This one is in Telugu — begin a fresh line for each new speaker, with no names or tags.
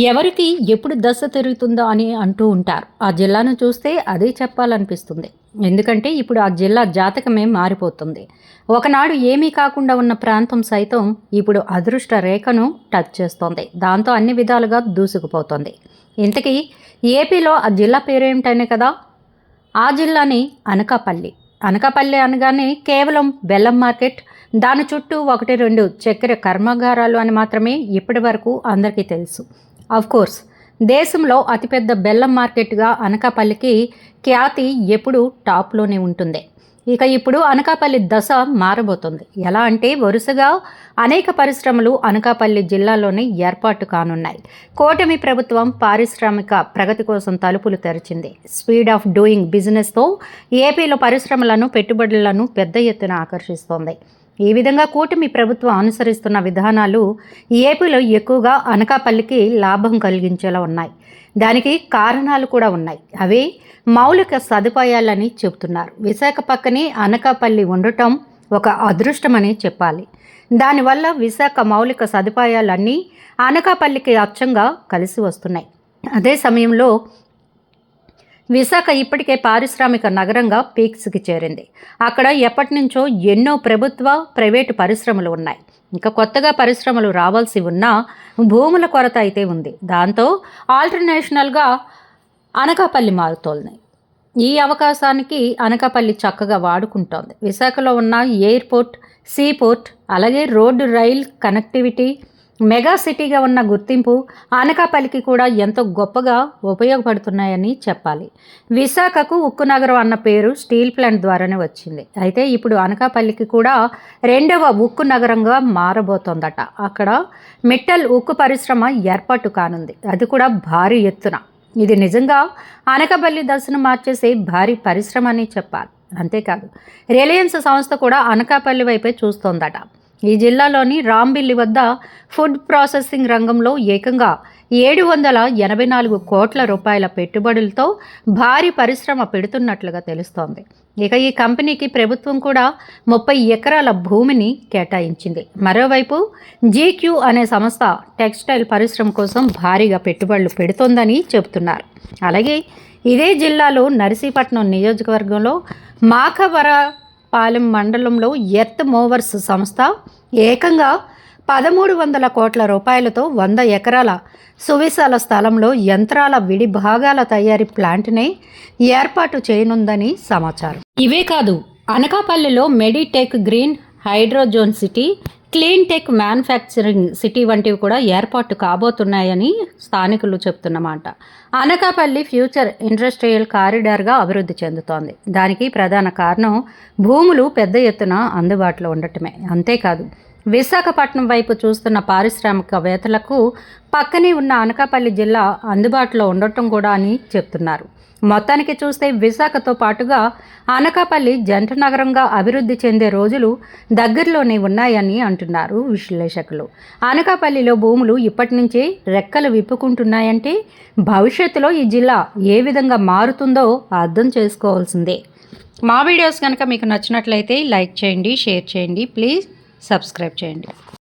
ఎవరికి ఎప్పుడు దశ తిరుగుతుందో అని అంటూ ఉంటారు. ఆ జిల్లాను చూస్తే అదే చెప్పాలనిపిస్తుంది. ఎందుకంటే ఇప్పుడు ఆ జిల్లా జాతకమే మారిపోతుంది. ఒకనాడు ఏమీ కాకుండా ఉన్న ప్రాంతం సైతం ఇప్పుడు అదృష్ట రేఖను టచ్ చేస్తోంది. దాంతో అన్ని విధాలుగా దూసుకుపోతుంది. ఇంతకీ ఏపీలో ఆ జిల్లా పేరేమిటనే కదా? ఆ జిల్లాని అనకాపల్లి. అనకాపల్లి అనగానే కేవలం బెల్లం మార్కెట్, దాని చుట్టూ 1-2 చక్కెర కర్మాగారాలు అని మాత్రమే ఇప్పటి వరకు అందరికీ తెలుసు. కోర్స్ దేశంలో అతిపెద్ద బెల్లం మార్కెట్గా అనకాపల్లికి ఖ్యాతి ఎప్పుడూ టాప్లోనే ఉంటుంది. ఇక ఇప్పుడు అనకాపల్లి దశ మారబోతుంది. ఎలా అంటే వరుసగా అనేక పరిశ్రమలు అనకాపల్లి జిల్లాలోనే ఏర్పాటు కానున్నాయి. కూటమి ప్రభుత్వం పారిశ్రామిక ప్రగతి కోసం తలుపులు తెరిచింది. స్పీడ్ ఆఫ్ డూయింగ్ బిజినెస్తో ఏపీలో పరిశ్రమలను, పెట్టుబడులను పెద్ద ఎత్తున ఆకర్షిస్తోంది. ఈ విధంగా కూటమి ప్రభుత్వం అనుసరిస్తున్న విధానాలు ఏపీలో ఎక్కువగా అనకాపల్లికి లాభం కలిగించేలా ఉన్నాయి. దానికి కారణాలు కూడా ఉన్నాయి. అవి మౌలిక సదుపాయాలని చెబుతున్నారు. విశాఖ పక్కనే అనకాపల్లి ఉండటం ఒక అదృష్టమని చెప్పాలి. దానివల్ల విశాఖ మౌలిక సదుపాయాలన్నీ అనకాపల్లికి అచ్చంగా కలిసి వస్తున్నాయి. అదే సమయంలో విశాఖ ఇప్పటికే పారిశ్రామిక నగరంగా పీక్స్కి చేరింది. అక్కడ ఎప్పటి నుంచో ఎన్నో ప్రభుత్వ, ప్రైవేటు పరిశ్రమలు ఉన్నాయి. ఇంకా కొత్తగా పరిశ్రమలు రావాల్సి ఉన్నా భూముల కొరత అయితే ఉంది. దాంతో ఆల్టర్నేషనల్గా అనకాపల్లి మారుతోంది. ఈ అవకాశానికి అనకాపల్లి చక్కగా వాడుకుంటోంది. విశాఖలో ఉన్న ఎయిర్పోర్ట్, సీపోర్ట్, అలాగే రోడ్డు, రైల్ కనెక్టివిటీ, మెగా సిటీగా ఉన్న గుర్తింపు అనకాపల్లికి కూడా ఎంతో గొప్పగా ఉపయోగపడుతున్నాయని చెప్పాలి. విశాఖకు ఉక్కు నగరం అన్న పేరు స్టీల్ ప్లాంట్ ద్వారానే వచ్చింది. అయితే ఇప్పుడు అనకాపల్లికి కూడా 2వ ఉక్కు నగరంగా మారబోతోందట. అక్కడ మిట్టల్ ఉక్కు పరిశ్రమ ఏర్పాటు కానుంది. అది కూడా భారీ ఎత్తున. ఇది నిజంగా అనకాపల్లి దశను మార్చేసే భారీ పరిశ్రమ అని చెప్పాలి. అంతేకాదు రిలయన్స్ సంస్థ కూడా అనకాపల్లి వైపే చూస్తోందట. ఈ జిల్లాలోని రాంబిల్లి వద్ద ఫుడ్ ప్రాసెసింగ్ రంగంలో ఏకంగా 784 కోట్ల రూపాయల పెట్టుబడులతో భారీ పరిశ్రమ పెడుతున్నట్లుగా తెలుస్తోంది. ఇక ఈ కంపెనీకి ప్రభుత్వం కూడా 30 ఎకరాల భూమిని కేటాయించింది. మరోవైపు జీక్యూ అనే సంస్థ టెక్స్టైల్ పరిశ్రమ కోసం భారీగా పెట్టుబడులు పెడుతోందని చెబుతున్నారు. అలాగే ఇదే జిల్లాలో నర్సీపట్నం నియోజకవర్గంలో మాఖవరపాలెం మండలంలో ఎర్త్ మూవర్స్ సంస్థ ఏకంగా 1300 కోట్ల రూపాయలతో 100 ఎకరాల సువిశాల స్థలంలో యంత్రాల విడి భాగాల తయారీ ప్లాంట్ని ఏర్పాటు చేయనుందని సమాచారం. ఇవే కాదు, అనకాపల్లిలో meditech, green hydrogen city, clean tech manufacturing city వంటివి కూడా ఏర్పాటు కాబోతున్నాయని స్థానికులు చెప్తున్నమాట. అనకాపల్లి ఫ్యూచర్ ఇండస్ట్రియల్ కారిడార్గా అభివృద్ధి చెందుతోంది. దానికి ప్రధాన కారణం భూములు పెద్ద ఎత్తున అందుబాటులో ఉండటమే. అంతేకాదు విశాఖపట్నం వైపు చూస్తున్న పారిశ్రామికవేత్తలకు పక్కనే ఉన్న అనకాపల్లి జిల్లా అందుబాటులో ఉండటం కూడా అని చెప్తున్నారు. మొత్తానికి చూస్తే విశాఖతో పాటుగా అనకాపల్లి జంట నగరంగా అభివృద్ధి చెందే రోజులు దగ్గరలోనే ఉన్నాయని అంటున్నారు విశ్లేషకులు. అనకాపల్లిలో భూములు ఇప్పటి నుంచే రెక్కలు విప్పుకుంటున్నాయంటే భవిష్యత్తులో ఈ జిల్లా ఏ విధంగా మారుతుందో అర్థం చేసుకోవాల్సిందే. మా వీడియోస్ కనుక మీకు నచ్చినట్లయితే లైక్ చేయండి, షేర్ చేయండి, ప్లీజ్ సబ్స్క్రైబ్ చేయండి.